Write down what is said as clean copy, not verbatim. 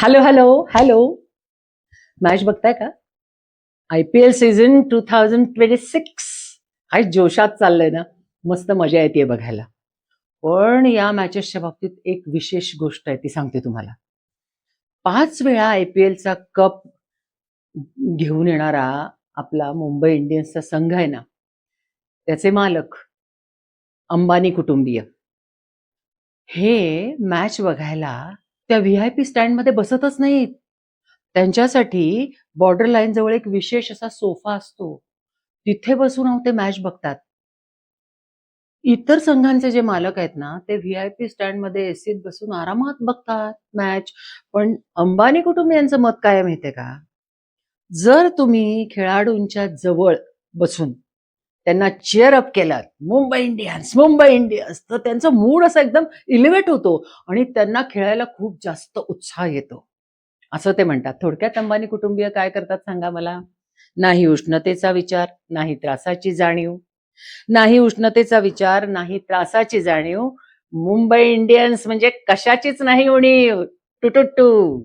Hello hello hello. Match बघताय का? IPL season 2026 काय जोशात चाललंय ना. मस्त मजा येते बघायला. पण या मॅचेसच्या बाबतीत एक विशेष गोष्ट आहे, ती सांगते तुम्हाला. 5 वेळा IPLचा कप घेऊन येणारा आपला मुंबई इंडियन्सचा संघ आहे ना, त्याचे मालक अंबानी कुटुंबीय हे मॅच बघायला त्या VIP स्टँडमध्ये बसतच नाहीत. त्यांच्यासाठी बॉर्डर लाईन जवळ एक विशेष असा सोफा असतो. तिथे बसून ते मॅच बघतात. इतर संघांचे जे मालक आहेत ना, ते VIP स्टँडमध्ये एसीत बसून आरामात बघतात मॅच. पण अंबानी कुटुंबियांचं मत काय आहे माहितीये का? जर तुम्ही खेळाडूंच्या जवळ बसून त्यांना चीअर अप केलात, मुंबई इंडियन्स, मुंबई इंडियन्स, तर त्यांचा मूड असा एकदम इलिव्हेट होतो आणि त्यांना खेळायला खूप जास्त उत्साह येतो, असं ते म्हणतात. थोडक्यात अंबानी कुटुंबीय काय करतात सांगा मला? नाही उष्णतेचा विचार, नाही त्रासाची जाणीव. नाही उष्णतेचा विचार, नाही त्रासाची जाणीव. मुंबई इंडियन्स म्हणजे कशाचीच नाही उणीव. टू टू टू.